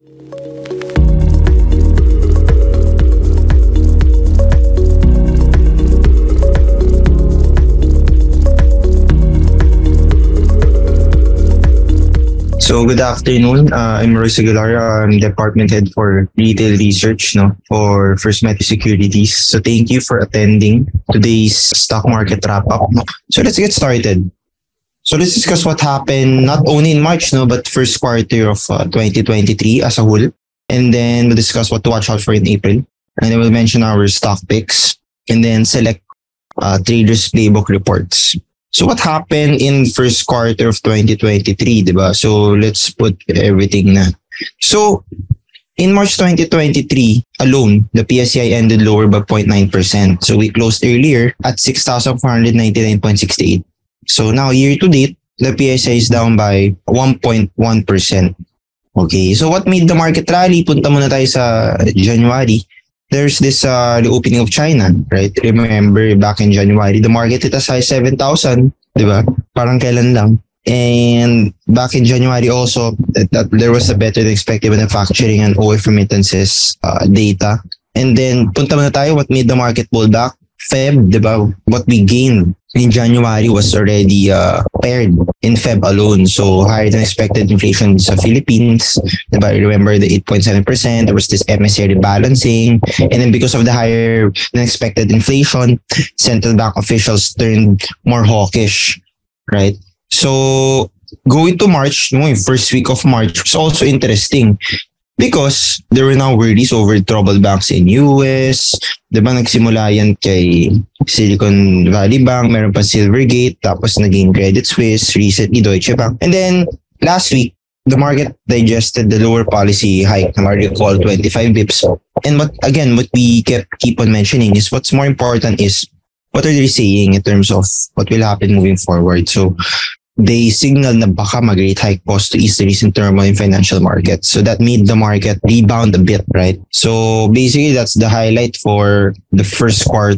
So good afternoon. I'm Royce Aguilar. I'm Department Head for Retail Research, for First Metro Securities. So thank you for attending today's stock market wrap up. So let's get started. So let's discuss what happened not only in March, but first quarter of 2023 as a whole. And then we'll discuss what to watch out for in April. And then we'll mention our stock picks and then select traders playbook reports. So what happened in first quarter of 2023, diba? So let's put everything na. So in March 2023 alone, the PSCI ended lower by 0.9%. So we closed earlier at 6,499.68. So now year to date, the PSCI is down by 1.1%. Okay, so what made the market rally? Punta muna tayo sa January. There's this the opening of China, right? Remember back in January, the market hit as high 7,000, diba? Parang kailan lang. And back in January also, that there was a better than expected manufacturing and OF remittances data. And then punta muna tayo, what made the market pull back? Feb, diba? What we gained in January was already paired in Feb alone. So higher than expected inflation sa Philippines. Diba? Remember the 8.7%, there was this MSCI rebalancing. And then because of the higher than expected inflation, central bank officials turned more hawkish, right? So going to March, first week of March was also interesting. Because there were now worries over troubled banks in US. Diba nagsimula yan kay Silicon Valley Bank, meron pa Silvergate, tapos naging Credit Suisse, recently Deutsche Bank. And then last week, the market digested the lower policy hike, na recall 25 bips. And what we keep on mentioning is what's more important is what are they saying in terms of what will happen moving forward. So they signal na baka mag-rate hike pause to ease the recent turmoil in financial markets. So that made the market rebound a bit, right? So basically, that's the highlight for the first quarter,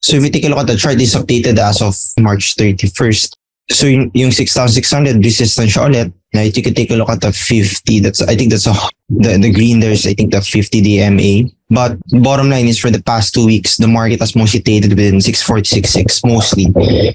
So if you take a look at the chart, it's updated as of March 31st. So yung 6,600 resistance siya ulit, right? You can take a look at the 50. I think that's the green there's, I think the 50 DMA. But bottom line is for the past 2 weeks, the market has mostly traded within 6.466 mostly.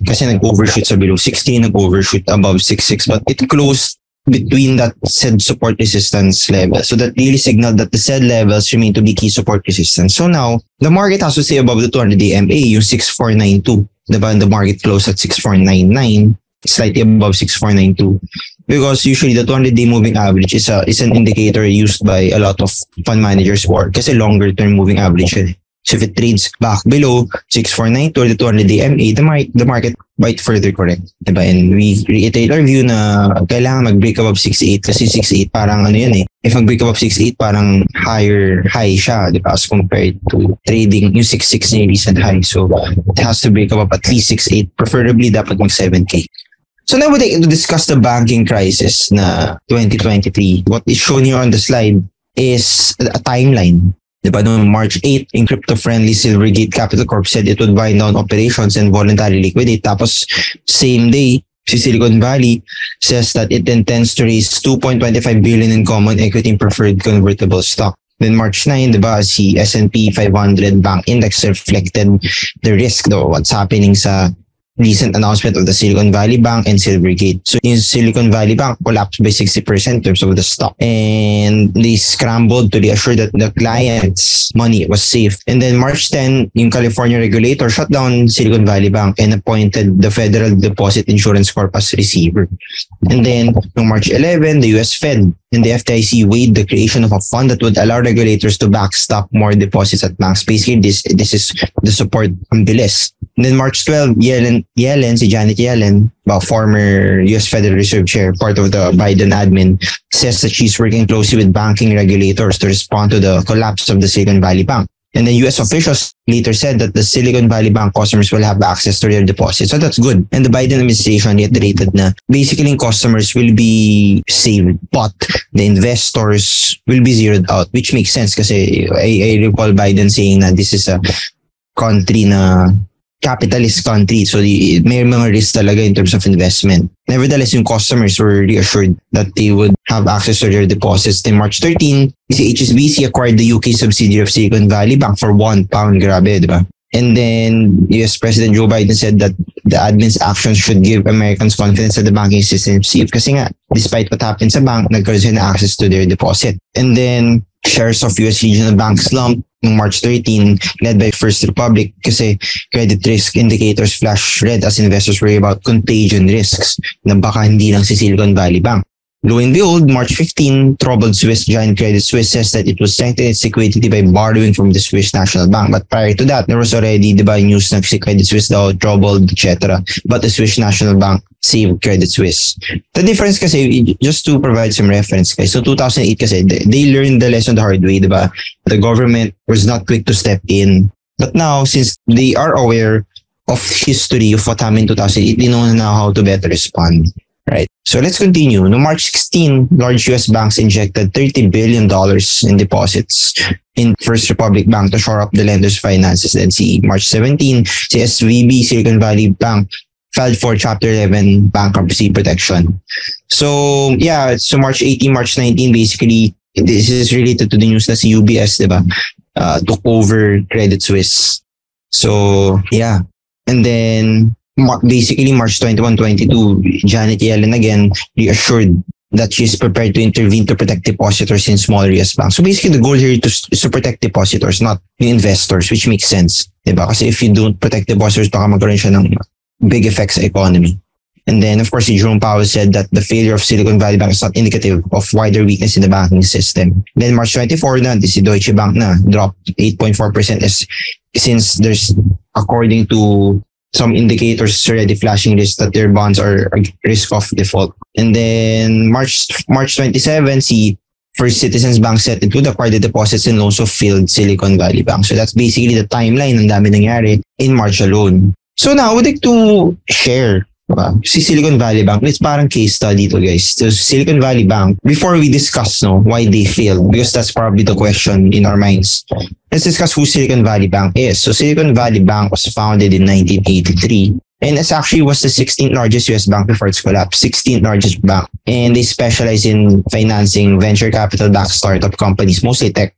Kasi nag-overshoot sa below 16, nag-overshoot above 6.6. But it closed between that said support resistance level. So that really signaled that the said levels remain to be key support resistance. So now, the market has to stay above the 200 DMA, yung 6.492. Diba? And the market closed at 6.499, slightly above 6.492. Because usually the 200-day moving average is an indicator used by a lot of fund managers for kasi longer term moving average yun. So if it trades back below 6.492 or the 200-day MA, the market might further correct. Diba? And we reiterate our view na kailangan mag-break above 6.8 kasi 6.8 parang If mag-break above 6.8 parang high siya, diba? As compared to trading yung 6.6 na yung recent high. So it has to break above at least 6.8, preferably dapat mag 7K. So now we'd like to discuss the banking crisis na 2023. What is shown here on the slide is a timeline. Diba, no, March 8, in crypto-friendly Silvergate Capital Corp said it would wind down operations and voluntarily liquidate. Tapos, same day, si Silicon Valley says that it intends to raise 2.25 billion in common equity and preferred convertible stock. Then March 9, diba, si S&P 500 Bank Index reflected the risk though, what's happening sa recent announcement of the Silicon Valley Bank and Silvergate. So yung Silicon Valley Bank collapsed by 60% in terms of the stock. And they scrambled to reassure that the clients' money was safe. And then March 10, yung California regulator shut down Silicon Valley Bank and appointed the Federal Deposit Insurance Corp as receiver. And then on March 11, the US Fed and the FDIC weighed the creation of a fund that would allow regulators to backstop more deposits at banks. Basically, this is the support ang bilis. And then March 12, si Janet Yellen, former US Federal Reserve Chair, part of the Biden admin, says that she's working closely with banking regulators to respond to the collapse of the Silicon Valley Bank. And then US officials later said that the Silicon Valley Bank customers will have access to their deposits. So that's good. And the Biden administration reiterated na basically customers will be saved, but the investors will be zeroed out, which makes sense kasi I recall Biden saying that this is a country na capitalist country. So may mga risk talaga in terms of investment. Nevertheless, yung customers were reassured that they would have access to their deposits. In March 13, si HSBC acquired the UK subsidiary of Silicon Valley Bank for £1. Grabe, di ba? And then US President Joe Biden said that the admin's actions should give Americans confidence that the banking system is safe. Kasi nga, despite what happened sa bank, nagkaroon sila na access to their deposit. And then shares of US regional bank slumped noong March 13, led by First Republic kasi credit risk indicators flash red as investors worry about contagion risks na baka hindi lang si Silicon Valley Bank. Lo and behold, March 15, troubled Swiss giant Credit Suisse says that it was strengthening its liquidity by borrowing from the Swiss National Bank. But prior to that, there was already news na si Credit Suisse daw troubled, etc. But the Swiss National Bank saved Credit Suisse. The difference kasi, just to provide some reference guys, so 2008 kasi, they learned the lesson the hard way, diba? The government was not quick to step in. But now, since they are aware of history of what happened in 2008, they know now how to better respond. Right. So let's continue. No March 16, large US banks injected $30 billion in deposits in First Republic Bank to shore up the lender's finances. Then see March 17, si SVB, Silicon Valley Bank, filed for Chapter 11 bankruptcy protection. So yeah, so March 18, March 19, basically, this is related to the news na si UBS, diba? Took over Credit Suisse. So yeah. And then basically March 21, 22, Janet Yellen again reassured that she's prepared to intervene to protect depositors in smaller US banks. So basically the goal here is to protect depositors, not the investors, which makes sense. Diba? Kasi if you don't protect depositors, baka magkaroon siya ng big effects sa economy. And then of course, Jerome Powell said that the failure of Silicon Valley Bank is not indicative of wider weakness in the banking system. Then March 24 na, si Deutsche Bank na dropped 8.4% since there's, according to some indicators already flashing risk that their bonds are at risk of default. And then March 27, si First Citizens Bank set it to acquire the deposits and loans of failed Silicon Valley Bank. So that's basically the timeline ng dami nangyari in March alone. So now, I would like to share si Silicon Valley Bank. It's parang case study to guys. So Silicon Valley Bank, before we discuss why they failed, because that's probably the question in our minds, let's discuss who Silicon Valley Bank is. So Silicon Valley Bank was founded in 1983. And it actually was the 16th largest US bank before its collapse, 16th largest bank. And they specialize in financing venture capital-backed startup companies, mostly tech.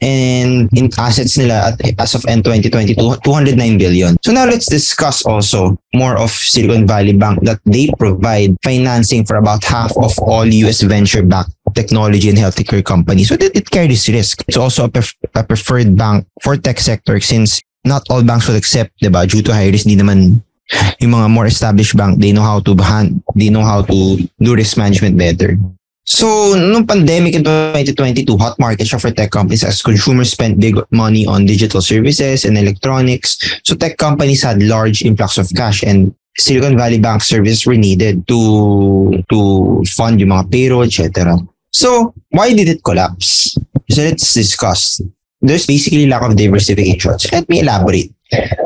And in assets nila as of end 2022, 209 billion. So now let's discuss also more of Silicon Valley Bank, that they provide financing for about half of all US venture-backed technology and healthcare companies. So that it carries risk. It's also a preferred bank for tech sector since not all banks will accept, diba? Due to high risk, di naman yung mga more established bank, they know how to do risk management better. So, nung pandemic in 2022, hot market siya for tech companies as consumers spent big money on digital services and electronics. So, tech companies had large influx of cash and Silicon Valley Bank services were needed to fund yung mga payroll, etc. So, why did it collapse? So, let's discuss. There's basically lack of diversification. So, let me elaborate.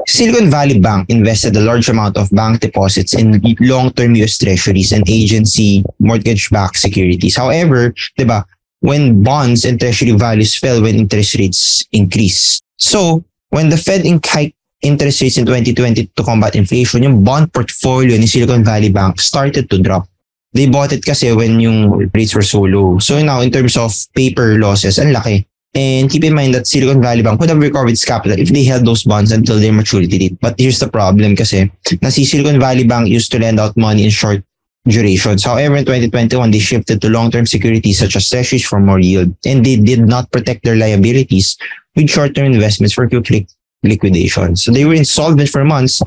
Silicon Valley Bank invested a large amount of bank deposits in long-term US treasuries and agency mortgage-backed securities. However, diba, when bonds and treasury values fell when interest rates increase. So, when the Fed hiked interest rates in 2020 to combat inflation, yung bond portfolio ni Silicon Valley Bank started to drop. They bought it kasi when yung rates were so low. So now, in terms of paper losses, ang laki. And keep in mind that Silicon Valley Bank could have recovered its capital if they held those bonds until their maturity date. But here's the problem kasi si Silicon Valley Bank used to lend out money in short durations. However, in 2021, they shifted to long-term securities such as treasuries for more yield. And they did not protect their liabilities with short-term investments for quick liquidation. So they were insolvent for months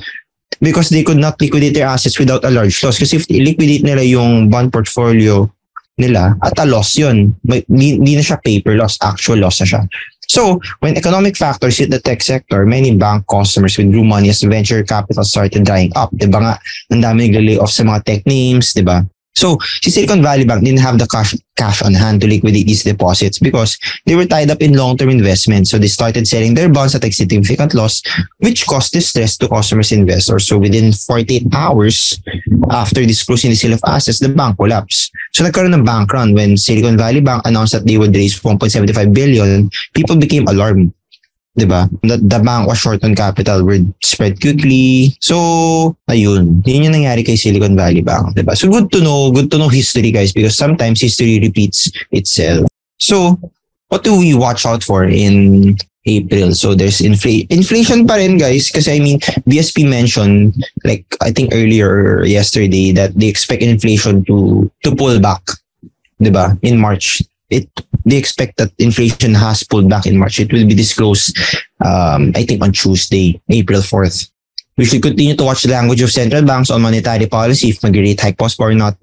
because they could not liquidate their assets without a large loss. Kasi if liquidate nila yung bond portfolio nila, at a loss yun. Hindi na siya paper loss, actual loss na siya. So, when economic factors hit the tech sector, many bank customers withdrew money as venture capital started drying up. Diba nga, ang dami nag-lay off sa mga tech names, diba? So, si Silicon Valley Bank didn't have the cash on hand to liquidate these deposits because they were tied up in long-term investments. So, they started selling their bonds at a significant loss, which caused distress to customers and investors. So, within 48 hours after disclosing the sale of assets, the bank collapsed. So, nagkaroon ng bank run when Silicon Valley Bank announced that they would raise $1.75 billion. People became alarmed. 'Di ba? The bank was short on capital, were spread quickly. So, ayun. Yun yung nangyari kay Silicon Valley Bank, 'di ba? So good to know history, guys, because sometimes history repeats itself. So, what do we watch out for in April? So there's inflation pa rin, guys, kasi I mean, BSP mentioned like I think earlier yesterday that they expect inflation to pull back, 'di ba? In March. They expect that inflation has pulled back in March. It will be disclosed I think on Tuesday, April 4th. We should continue to watch the language of central banks on monetary policy, if mag-rate hike possible or not.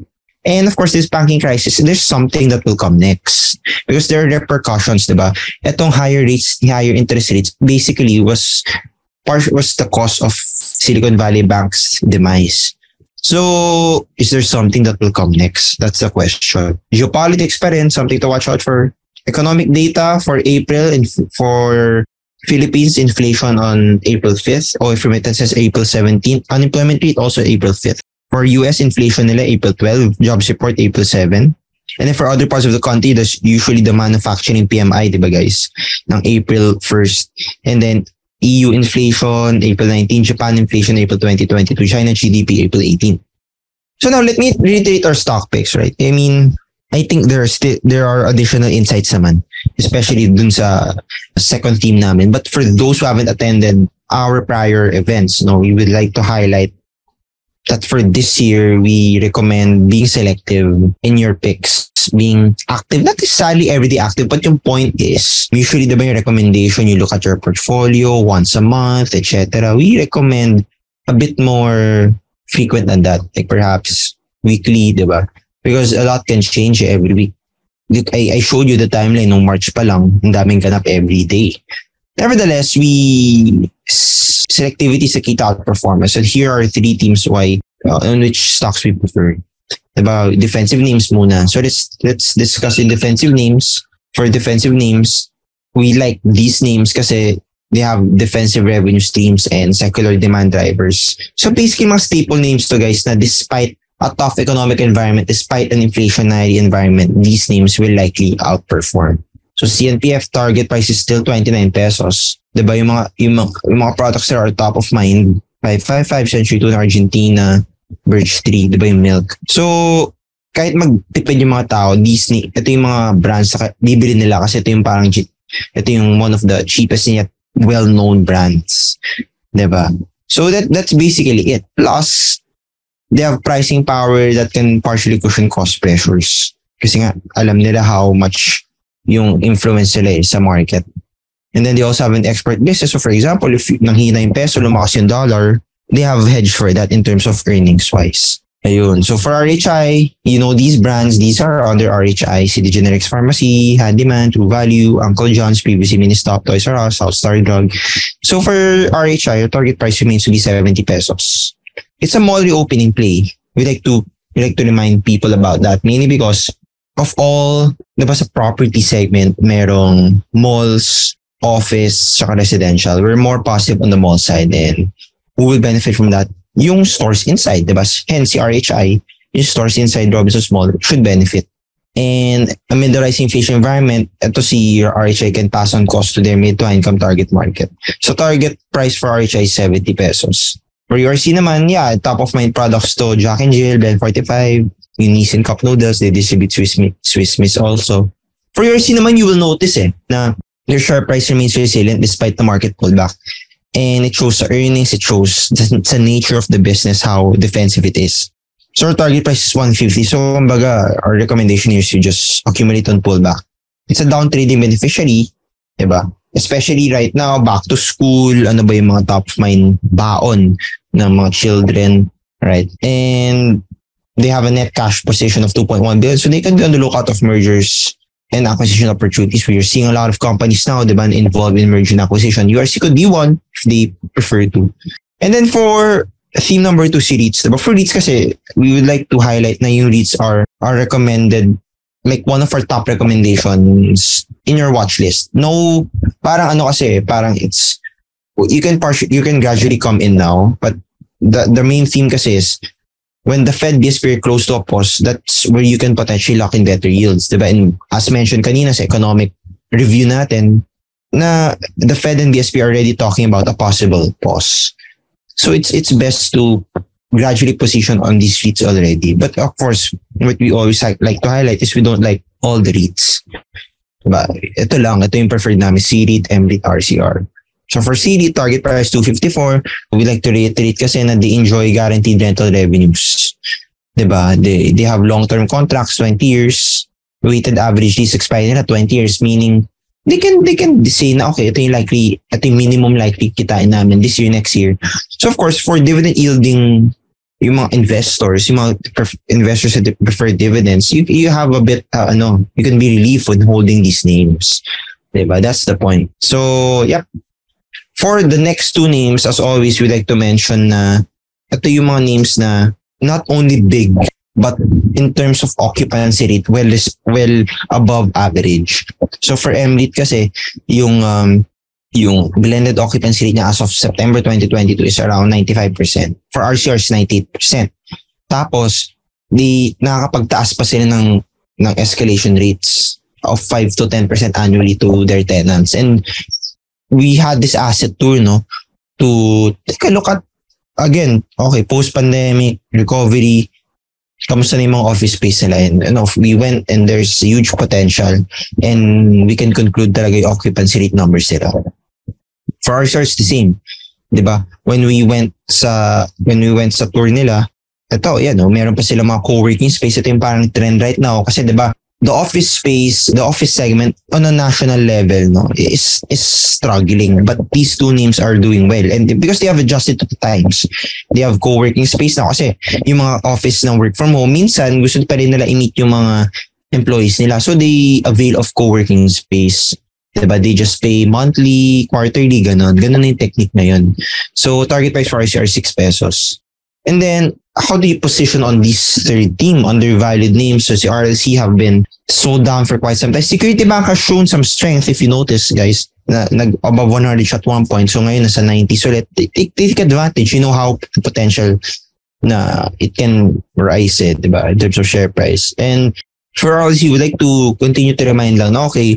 And of course, this banking crisis, there's something that will come next. Because there are repercussions, diba? Etong higher interest rates, basically was the cause of Silicon Valley Bank's demise. So, is there something that will come next? That's the question. Geopolitics pa rin, something to watch out for. Economic data for April and for Philippines, inflation on April 5th. OF remittances April 17th. Unemployment rate also April 5th. For US, inflation nila April 12. Jobs report April 7. And then for other parts of the country, there's usually the manufacturing PMI, diba guys? Ng April 1st. And then EU inflation, April 19, Japan inflation, April 2022, China GDP, April 18. So now let me reiterate our stock picks, right? I mean, I think there are additional insights naman, especially dun sa second theme namin. But for those who haven't attended our prior events, we would like to highlight that for this year, we recommend being selective in your picks, being active, not necessarily everyday active, but yung point is, usually diba yung recommendation, you look at your portfolio once a month, etc. We recommend a bit more frequent than that, like perhaps weekly, diba? Because a lot can change every week. I showed you the timeline nung March pa lang, ang daming ganap every day. Nevertheless, selectivity is a key to outperformance. And here are three teams why on which stocks we prefer. About defensive names muna. So let's discuss the defensive names. For defensive names, we like these names kasi they have defensive revenue streams and secular demand drivers. So basically, mga staple names to, guys, na despite a tough economic environment, despite an inflationary environment, these names will likely outperform. So CNPF target price is still 29 pesos. Diba yung mga products that are top of mind, 555, Century 2 in Argentina, Birch 3, diba yung milk. So kahit magtipid yung mga tao, Disney, ito yung mga brands na bibili nila kasi ito yung one of the cheapest and yet well-known brands. Diba? So that's basically it. Plus, they have pricing power that can partially cushion cost pressures. Kasi nga, alam nila how much yung influence nila sa market. And then they also have an export business. So for example, if nanghina yung peso, lumakas yung dollar, they have hedged for that in terms of earnings-wise. Ayun. So for RHI, these brands, these are under RHI, CD Generics Pharmacy, Handyman, True Value, Uncle John's, previously Ministop, Toys R Us, Southstar Drug. So for RHI, your target price remains to be 70 pesos. It's a mall reopening play. We like to remind people about that, mainly because of all, diba sa property segment, merong malls, office, saka residential. We're more positive on the mall side, and who will benefit from that? Yung stores inside, diba? Hence, si RHI, yung stores inside Robinsons Mall should benefit. And amid the rising inflation environment, ito si RHI can pass on cost to their mid to high income target market. So target price for RHI is 70 pesos. For URC naman, top of mind products to Jack and Jill, Blend 45, yung Nissan Cup Noodles, they distribute Swiss Miss also. For URC naman, you will notice na their share price remains resilient despite the market pullback. And it shows the earnings, it shows the nature of the business, how defensive it is. So our target price is 150. So kumbaga, our recommendation is you just accumulate on pullback. It's a down trading beneficiary, diba? Especially right now, back to school, ano ba yung mga top of mind baon ng mga children, right? And they have a net cash position of 2.1 billion. So they can be on the lookout of mergers and acquisition opportunities where you're seeing a lot of companies now, diba, involved in merger and acquisition. URC could be one if they prefer to. And then for theme number 2, si REITs. Diba? For REITs kasi, we would like to highlight na yung REITs are recommended, like one of our top recommendations in your watch list. No, parang it's, you can gradually come in now, but the main theme kasi is, when the Fed gets very close to a pause, that's where you can potentially lock in better yields. Diba? And as mentioned kanina sa economic review natin, na the Fed and BSP are already talking about a possible pause. So it's best to gradually position on these REITs already. But of course, what we always like to highlight is we don't like all the REITs. Diba? Ito yung preferred namin, C-REIT, M-REIT, RCR. So for C-REIT, target price 254. We like to reiterate kasi na they enjoy guaranteed rental revenues. Diba? They have long-term contracts, 20 years. Weighted average lease expiry nila 20 years, meaning they can say na okay, ito yung minimum likely kitain namin this year, next year. So of course, for dividend yielding, yung mga investors, yung mga investors that prefer dividends, you have a bit, you can be relieved when holding these names. Diba? That's the point. So, yep. For the next two names, as always, we like to mention na ito yung mga names na not only big, but in terms of occupancy rate, well above average. So for M-REIT kasi, yung blended occupancy rate niya as of September 2022 is around 95%. For RCR is 98%. Tapos, nakakapagtaas pa sila ng escalation rates of 5 to 10% annually to their tenants. And we had this asset tour, to take a look at, again, okay, post-pandemic, recovery, kamusta na yung mga office space nila, and we went and there's huge potential and we can conclude talaga yung occupancy rate numbers nila. For RCR, it's the same. Diba? When we went sa tour nila, meron pa sila mga co-working space. Ito yung parang trend right now kasi diba, the office space, the office segment on a national level is struggling, but these two names are doing well, and because they have adjusted to the times, they have co-working space na kasi yung mga office na work from home, minsan gusto pa rin nila i-meet yung mga employees nila, so they avail of co-working space. Diba? They just pay monthly, quarterly, ganon na yung technique na yun. So target price for RCR 6 pesos. And then, how do you position on these third team undervalued names? So si RLC have been sold down for quite some time. Security Bank has shown some strength, if you notice, guys, na above 100 at one point. So ngayon nasa 90. So take advantage. You know how potential na it can rise diba, in terms of share price. And for RLC, we would like to continue to remind lang na okay,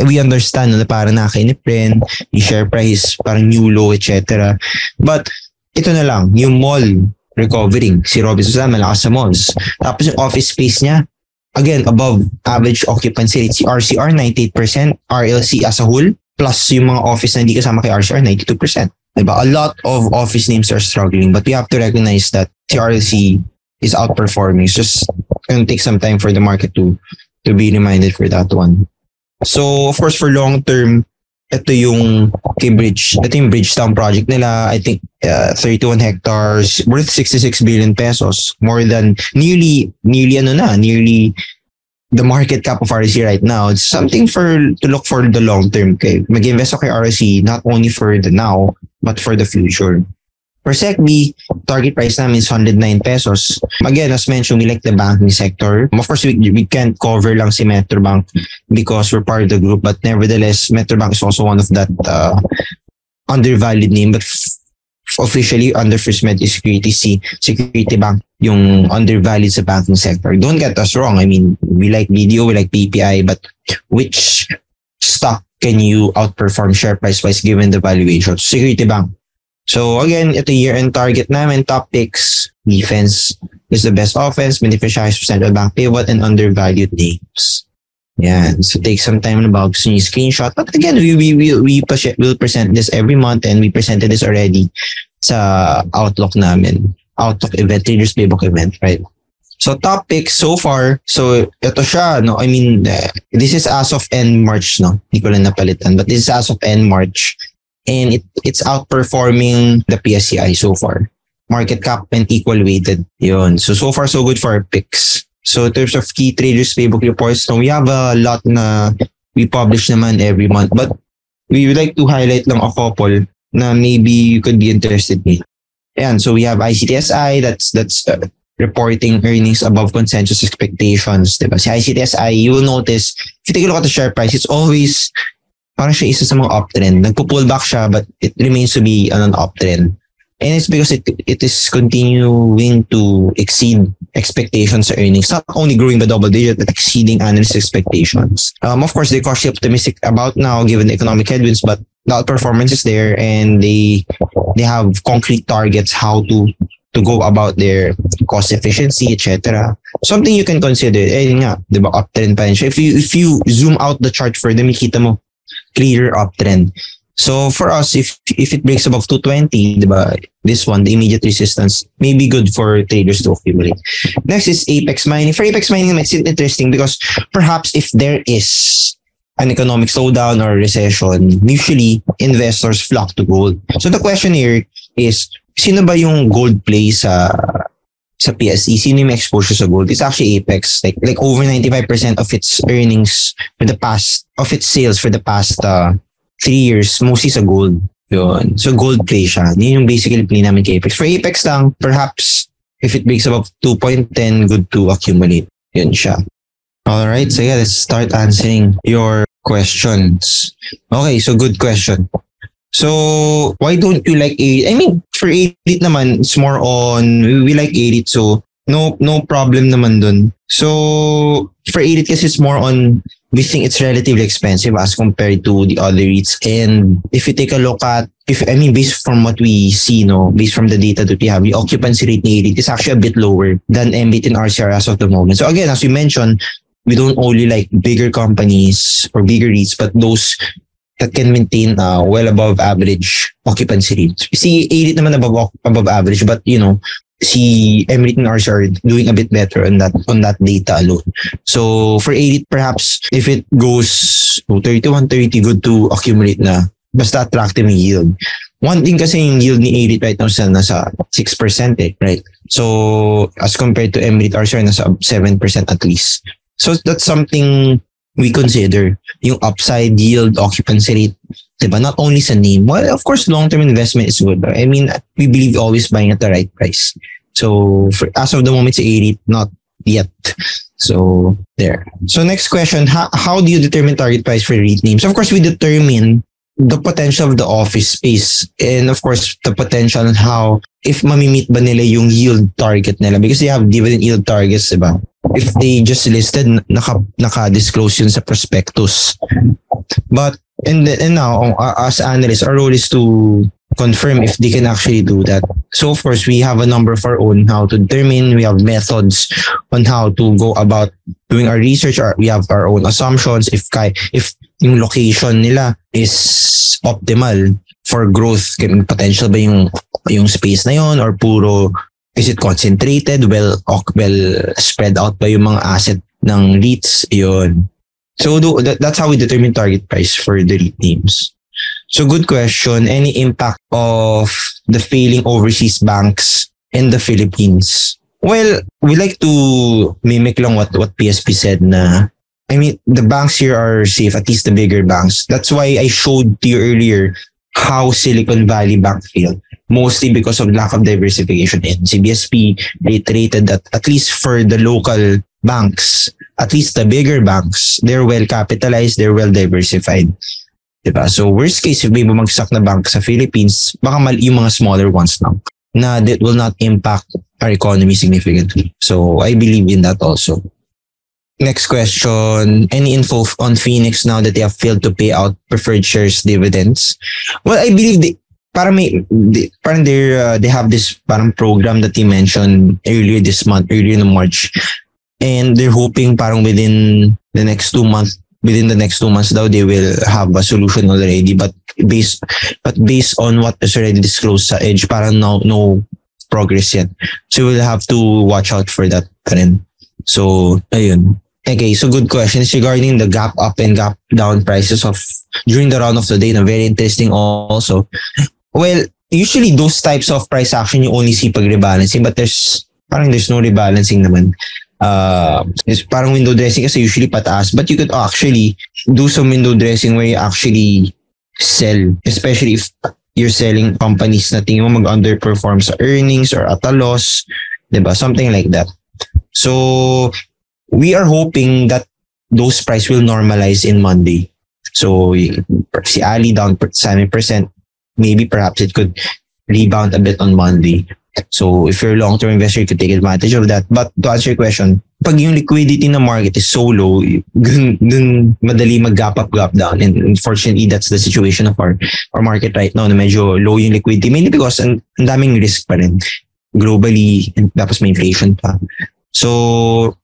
we understand na parang nakainip rin, yung share price, parang new low, etc. But ito na lang, yung mall recovering. Si Robinson malakas sa malls. Tapos yung office space niya, again, above average occupancy rate. Si RCR, 98%. RLC as a whole, plus yung mga office na hindi kasama kay RCR, 92%. Diba? A lot of office names are struggling, but we have to recognize that si RLC is outperforming. It's just going to take some time for the market to be reminded for that one. So, of course, for long term, ito yung Bridgetown project nila. I think 31 hectares worth 66 billion pesos, more than nearly the market cap of RC right now. It's something to look for the long term. Okay, mag-invest ako kay RC not only for the now but for the future. For SecB, target price namin is 109 pesos. Again, as mentioned, we like the banking sector. Of course, we can't cover lang si Metrobank because we're part of the group. But nevertheless, Metrobank is also one of that undervalued name. But officially, under First Metro Securities, si Security Bank yung undervalued sa banking sector. Don't get us wrong. I mean, we like BDO, we like PPI, but which stock can you outperform share price-wise given the valuation? Security Bank. So again, ito year-end target namin, top picks, defense is the best offense, beneficiaries for central bank pivot, and undervalued names. Yan. So take some time about gusto nyo screenshot. But again, we'll present this every month, and we presented this already sa Outlook namin. Outlook event, Traders Playbook event, right? So top picks so far, so ito siya, I mean, this is as of end March, Hindi ko lang napalitan, but this is as of end March. And it's outperforming the PSCI so far. Market cap and equal weighted. Yun. So far so good for our picks. So in terms of key traders playbook reports, we have a lot na we publish naman every month. But we would like to highlight lang a couple na maybe you could be interested in. Ayan, so we have ICTSI that's reporting earnings above consensus expectations. Diba? Si ICTSI, you will notice, if you take a look at the share price, it's always parang siya isa sa mga uptrend. Nagpo-pull back siya but it remains to be an uptrend. And it's because it is continuing to exceed expectations sa earnings, not only growing by double digit, but exceeding analyst expectations. Of course, they're cautiously optimistic about now given the economic headwinds, but the outperformance is there and they have concrete targets how to go about their cost efficiency, etc. Something you can consider. Eh nga, 'di ba, uptrend pa rin siya. If you zoom out the chart further, makita mo clearer uptrend. So for us, if it breaks above 220, 'di ba, this one, the immediate resistance, may be good for traders to accumulate. Next is Apex Mining. For Apex Mining, it's interesting because perhaps if there is an economic slowdown or recession, usually investors flock to gold. So the question here is, sino ba yung gold play sa PSE? Sino yung exposure sa gold? It's actually Apex. Like over 95% of its earnings of its sales for the past 3 years, mostly sa gold. Yun. So gold play siya. Yun yung basically play namin kay Apex. For Apex lang, perhaps if it breaks above 2.10, good to accumulate. Yun siya. Alright, so yeah, let's start answering your questions. Okay, so good question. So, why don't you like 8? I mean, for 8 naman, it's more on, we like 8, so no problem naman dun. So, for 8 kasi it's more on, we think it's relatively expensive as compared to the other REITs. And if you take a look at, based from what we see, based from the data that we have, the occupancy rate ni 8 is actually a bit lower than MREIT and RCR as of the moment. So again, as we mentioned, we don't only like bigger companies or bigger REITs, but those that can maintain well above average occupancy rate. See, 8 naman above average, but see MREIT and RCR are doing a bit better on that data alone. So for 8, perhaps if it goes to 31, 30, good to accumulate na. Basta attractive yung yield. One thing kasi yung yield ni 8 right now nasa 6%, right? So as compared to MREIT, RCR, nasa 7% at least. So that's something we consider, yung upside yield, occupancy rate, diba? Not only sa name. Well, of course, long-term investment is good. But we believe always buying at the right price. So as of the moment, it's 80, not yet. So there. So next question, how do you determine target price for REIT names? Of course, we determine the potential of the office space and of course the potential on how if mamimit ba nila yung yield target nila because they have dividend yield targets, diba? If they just listed, naka-disclose yun sa prospectus. But, and now, as analysts, our role is to confirm if they can actually do that. So, of course, we have a number of our own how to determine. We have methods on how to go about doing our research. We have our own assumptions. If yung location nila is optimal for growth, potential ba yung space na yun or puro is it concentrated, well spread out ba yung mga asset ng REITs? Yun. So that's how we determine target price for the REIT names. So good question. Any impact of the failing overseas banks in the Philippines? Well, we like to mimic lang what PSP said na, the banks here are safe, at least the bigger banks. That's why I showed to you earlier how Silicon Valley Bank failed. Mostly because of lack of diversification. And CBSP reiterated that at least for the local banks, at least the bigger banks, they're well capitalized, they're well diversified. Diba? So worst case, if may bumagsak na bank sa Philippines, baka yung mga smaller ones lang na that will not impact our economy significantly. So I believe in that also. Next question, any info on Phoenix now that they have failed to pay out preferred shares dividends? Well, I believe they have this parang program that they mentioned earlier in March, and they're hoping parang within the next 2 months daw they will have a solution already, but based on what is already disclosed sa Edge, parang no progress yet. So we'll have to watch out for that rin. So ayun. Okay, so good question. It's regarding the gap up and gap down prices during the round of the day. Very interesting also. Well, usually those types of price action you only see pag rebalancing, but there's no rebalancing naman. It's parang window dressing kasi usually pataas, but you could actually do some window dressing where you actually sell, especially if you're selling companies na tingin mo mag-underperform sa earnings or at a loss, diba? Something like that. So we are hoping that those price will normalize in Monday. So si Ali down 7%, maybe perhaps it could rebound a bit on Monday. So if you're a long-term investor, you could take advantage of that. But to answer your question, pag yung liquidity ng market is so low, dun madali mag-gap up, gap down. And unfortunately, that's the situation of our market right now, na medyo low yung liquidity. Mainly because ang daming risk pa rin globally, and tapos may inflation pa. So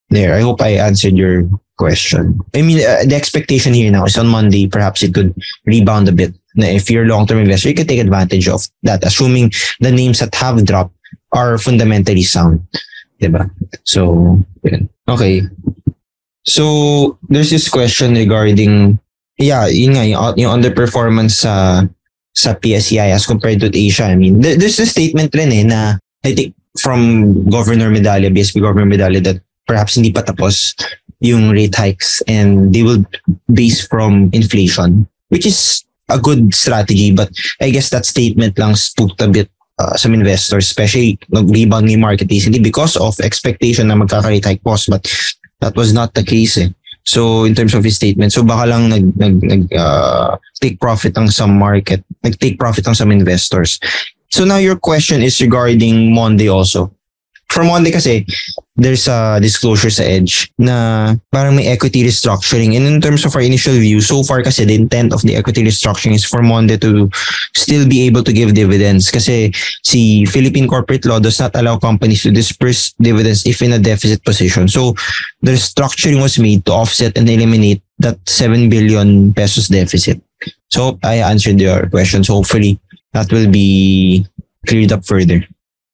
there, I hope I answered your question. I mean, the expectation here now is on Monday, perhaps it could rebound a bit. If you're a long-term investor, you can take advantage of that, assuming the names that have dropped are fundamentally sound. Diba? So, yun. Okay. So, there's this question regarding, yun nga, yung underperformance sa PSEI as compared to Asia. I mean, there's a statement rin na, I think, from Governor Medalla, BSP Governor Medalla, that perhaps hindi pa tapos yung rate hikes and they will base from inflation, which is a good strategy, but I guess that statement lang spooked a bit some investors, especially nag-rebound yung market recently because of expectation na magkaka-rate hike pause, but that was not the case So in terms of his statement, so baka lang take profit ang some market, take profit ang some investors. So now your question is regarding Monday also. For Monday kasi, there's a disclosure sa Edge na parang may equity restructuring. And in terms of our initial view, so far kasi the intent of the equity restructuring is for Monday to still be able to give dividends. Kasi si Philippine corporate law does not allow companies to disperse dividends if in a deficit position. So the restructuring was made to offset and eliminate that 7 billion pesos deficit. So I answered your question. So hopefully that will be cleared up further.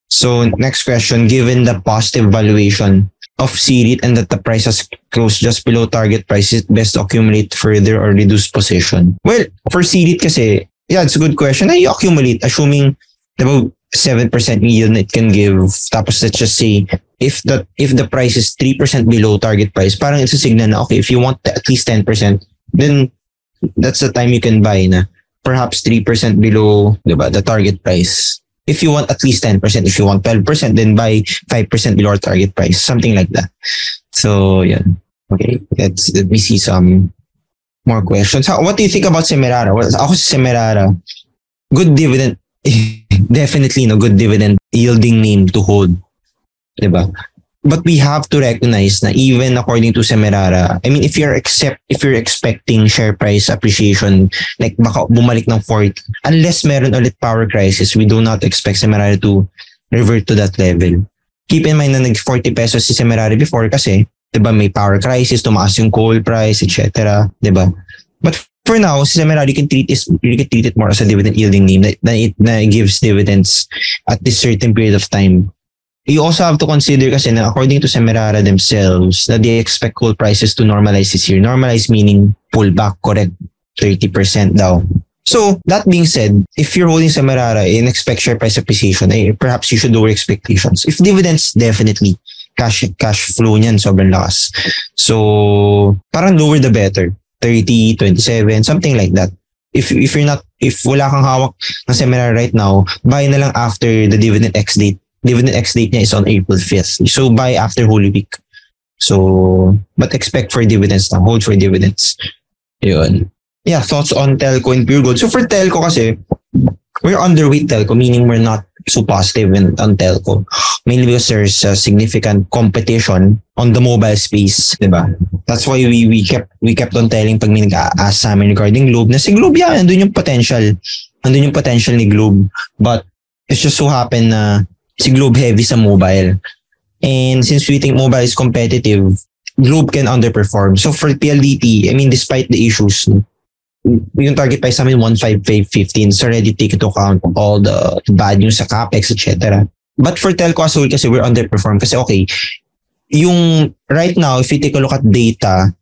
So next question, given the positive valuation of CREIT and that the price has closed just below target price, is it best to accumulate further or reduce position? Well, for CREIT kasi, it's a good question. You accumulate, assuming about 7% yield it can give. Tapos let's just say, if the price is 3% below target price, parang it's a signal na, okay, if you want at least 10%, then that's the time you can buy na. Perhaps 3% below, diba, the target price. If you want at least 10%, if you want 12%, then buy 5% below our target price, something like that. So, yeah. Okay, let me see some more questions. What do you think about Semerara? Ako sa Semerara, good dividend, definitely good dividend yielding name to hold. Diba? But we have to recognize na even according to Semerara, I mean, if you're expecting share price appreciation, like baka bumalik ng 40, unless meron ulit power crisis, we do not expect Semerara to revert to that level. Keep in mind na nag-40 pesos si Semerara before kasi, diba, may power crisis, tumaas yung coal price, etc. Diba? But for now, si Semerara, you can treat it more as a dividend yielding name na it gives dividends at this certain period of time. You also have to consider kasi na according to Semerara themselves, that they expect coal prices to normalize this year. Normalize meaning pull back, correct, 30% daw. So, that being said, if you're holding Semerara and expect share price appreciation, perhaps you should lower expectations. If dividends, definitely. Cash flow niyan, sobrang lakas. So, parang lower the better. 30, 27, something like that. If wala kang hawak ng Semerara right now, buy na lang after the dividend X date. Dividend X date niya is on April 5th. So buy after Holy Week. So, but expect for dividends now. Hold for dividends. Yun. Yeah, thoughts on telco and pure gold. So for telco kasi, we're underweight telco, meaning we're not so positive on telco. Mainly because there's significant competition on the mobile space, diba? That's why we kept on telling pag may nag-a-ask sa amin regarding Globe, na si Globe andun yung potential ni Globe. But it's just so happen na si Globe heavy sa mobile. And since we think mobile is competitive, Globe can underperform. So for PLDT, I mean, despite the issues, yung target price namin 1,515, so already take into account all the bad news sa CapEx, etc. But for telco as whole kasi we're underperform. Kasi okay, yung right now, if you take a look at data,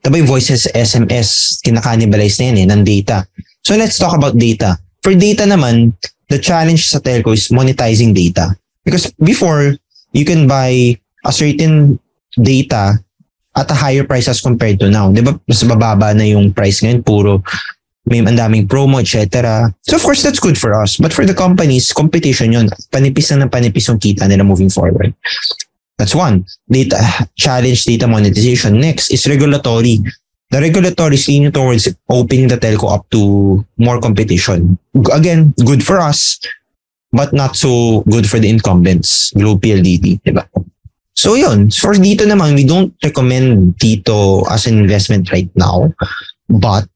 tabay voices, SMS, kinakannibalize na yan ng data. So let's talk about data. For data naman, the challenge sa telco is monetizing data. Because before, you can buy a certain data at a higher price as compared to now. Di ba? Mas bababa na yung price ngayon. Puro may andaming promo, etc. So of course, that's good for us. But for the companies, competition yun. Panipis na ng panipis yung kita nila moving forward. That's one. Data challenge, data monetization. Next is regulatory. The regulatory is leaning towards opening the telco up to more competition. Again, good for us. but not so good for the incumbents, Globe PLDT, diba? So yun, for dito naman, we don't recommend dito as an investment right now, but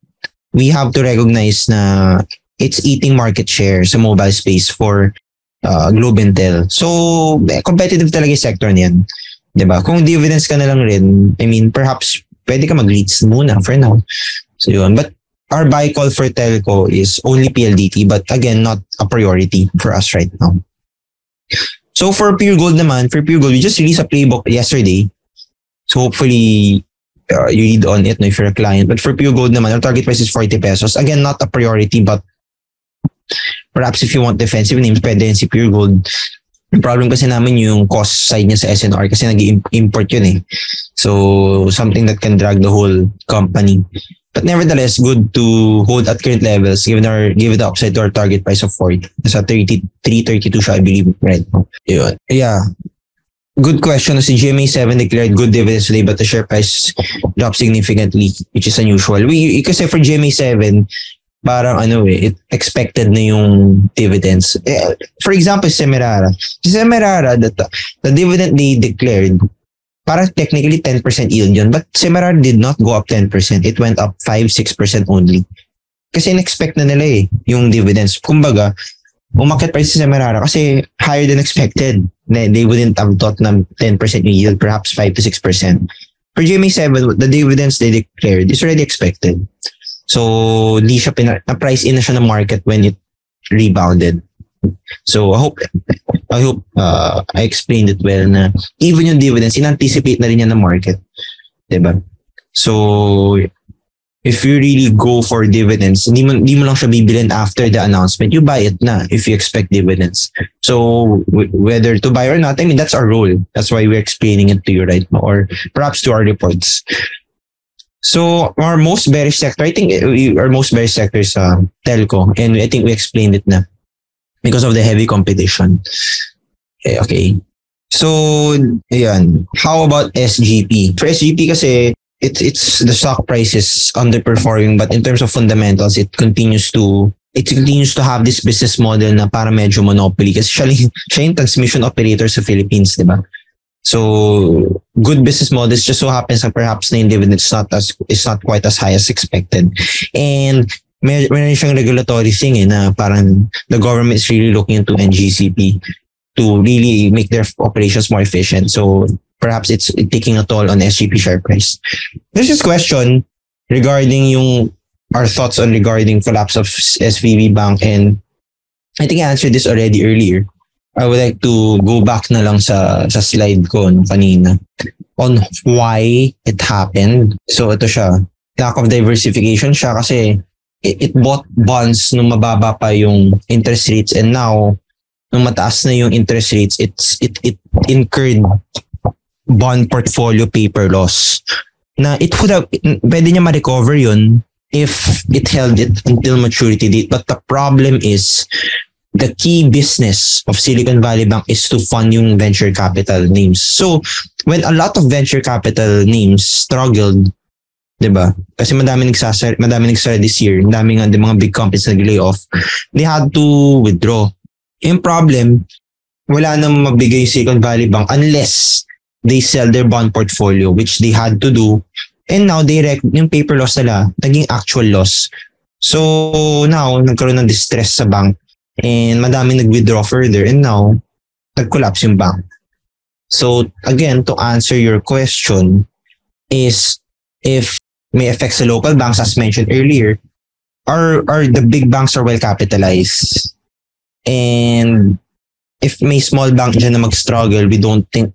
we have to recognize na it's eating market share sa mobile space for Globe Intel. So, competitive talaga yung sector niyan. Diba? Kung dividends ka na lang rin, I mean, perhaps pwede ka mag-REITs muna for now. So yun. But our buy call for telco is only PLDT, but again, not a priority for us right now. So for Pure Gold naman, we just released a playbook yesterday. So hopefully, you read on it no, if you're a client. But for Pure Gold naman, our target price is 40 pesos. Again, not a priority, but perhaps if you want defensive names, pwede yun si Pure Gold. Yung problem kasi namin yung cost side niya sa SNR kasi nag-import yun eh. So, something that can drag the whole company. But nevertheless, good to hold at current levels given the upside to our target price of 40. Nasa 33.32 siya, I believe, right now. Yun. Yeah. Good question. Si GMA7 declared good dividends today but the share price dropped significantly, which is unusual. Kasi for GMA7, parang it expected na yung dividends. For example, Semirara. Semirara, the dividend they declared, parang technically 10% yield yun. But Semirara did not go up 10%. It went up 5-6% only. Kasi in-expect na nila yung dividends. Kumbaga, umakyat pa si Semirara kasi higher than expected. They wouldn't have thought na 10% yung yield, perhaps 5-6%. For GMA7, the dividends they declared is already expected. So, di siya na-price in na siya ng market when it rebounded. So, I hope I explained it well na even yung dividends, in-anticipate na rin yan ng market. Diba? So, if you really go for dividends, hindi mo lang siya bibilin after the announcement. You buy it na if you expect dividends. So, whether to buy or not, I mean, that's our role. That's why we're explaining it to you right now or perhaps to our reports. So, our most bearish sector, I think our most bearish sector is telco. And I think we explained it na because of the heavy competition. Okay. So, ayan. How about SGP? For SGP kasi, it's the stock price is underperforming, but in terms of fundamentals, it continues to have this business model na para medyo monopoly kasi siya yung transmission operator sa Philippines, di ba? So, good business models just so happens that perhaps na yung dividend is not quite as high as expected. And meron siyang regulatory thing na parang the government is really looking into NGCP to really make their operations more efficient. So, perhaps it's taking a toll on SGP share price. There's this question regarding our thoughts on regarding collapse of SVB Bank, and I think I answered this already earlier. I would like to go back na lang sa slide ko kanina on why it happened. So ito siya, lack of diversification siya kasi it bought bonds nung mababa pa yung interest rates, and now nung mataas na yung interest rates, it incurred bond portfolio paper loss na it would have, pwede niya ma-recover yun if it held it until maturity date. But the problem is the key business of Silicon Valley Bank is to fund yung venture capital names. So, when a lot of venture capital names struggled, diba? Kasi madami nagsara this year, madami nga mga big companies nag-lay off, they had to withdraw. Yung problem, wala nang mabigay yung Silicon Valley Bank unless they sell their bond portfolio, which they had to do. And now, yung paper loss nila, naging actual loss. So, now, nagkaroon ng distress sa bank. And madami nag-withdraw further, and now nag-collapse yung bank. So again, to answer your question is if may affect sa local banks, as mentioned earlier, are the big banks are well capitalized. And if may small bank dyan na mag-struggle, we don't think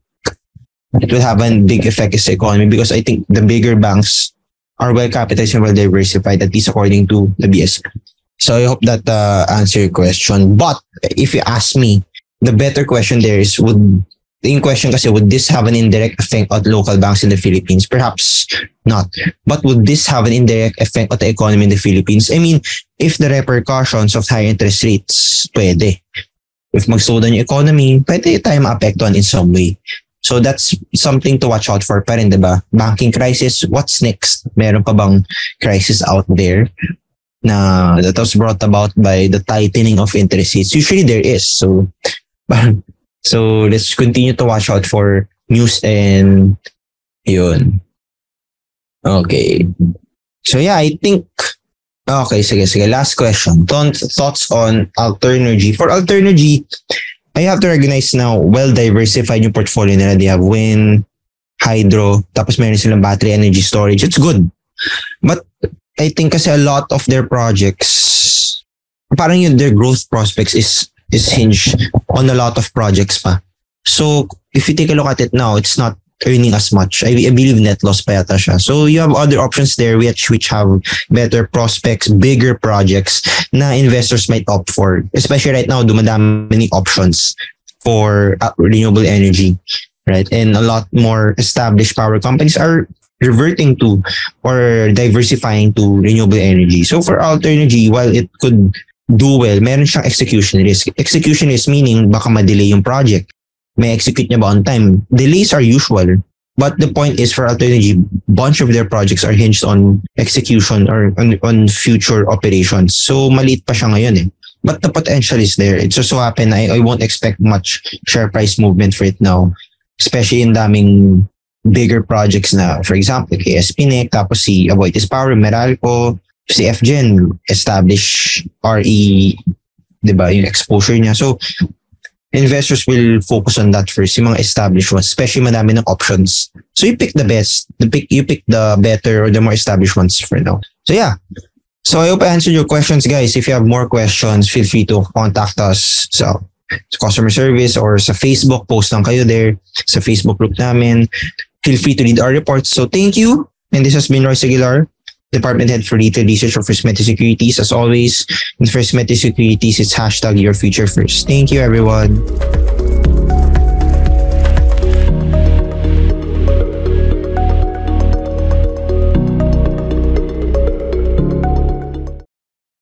it will have a big effect sa economy because I think the bigger banks are well capitalized and well diversified, at least according to the BSP. So I hope that answer your question. But if you ask me, the better question there is would this have an indirect effect on local banks in the Philippines? Perhaps not. But would this have an indirect effect on the economy in the Philippines? I mean, if the repercussions of high interest rates, pwede. If mag-slow down yung economy, pwede tayo ma-apektuhan in some way. So that's something to watch out for pa rin, diba? Banking crisis, what's next? Meron pa bang crisis out there? that was brought about by the tightening of interest rates. Usually there is. So, so let's continue to watch out for news and yun. Okay. So yeah, I think, okay, sige. Last question. Thoughts on Alternergy. For Alternergy, I have to recognize now, well-diversified yung portfolio nila. They have wind, hydro, tapos meron silang battery energy storage. It's good. But I think kasi a lot of their projects, parang their growth prospects is hinged on a lot of projects pa. So if you take a look at it now, it's not earning as much. I believe net loss pa yata siya. So you have other options there which have better prospects, bigger projects na investors might opt for. Especially right now, dumadami options for renewable energy, right? And a lot more established power companies are reverting to or diversifying to renewable energy. So for Alternergy, while it could do well, meron siyang execution risk. Execution risk meaning baka ma-delay yung project. May execute niya ba on time? Delays are usual. But the point is for Alternergy, bunch of their projects are hinged on execution or on future operations. So maliit pa siya ngayon eh. But the potential is there. It just so happen I won't expect much share price movement for it now. Especially in daming bigger projects na, for example, kay SPNEC, tapos si Avoitis Power, Meralco, si FGen, establish RE, diba, yung exposure niya. So, investors will focus on that first, yung mga established ones, especially madami ng options. So you pick the best, you pick the better or the more established ones for now. So yeah. So I hope I answered your questions, guys. If you have more questions, feel free to contact us sa customer service or sa Facebook, post lang kayo there sa Facebook group namin. Feel free to read our reports. So thank you. And this has been Royce Aguilar, Department Head for Retail Research of First Metro Securities. As always, in First Metro Securities, it's #YourFutureFirst. Thank you, everyone.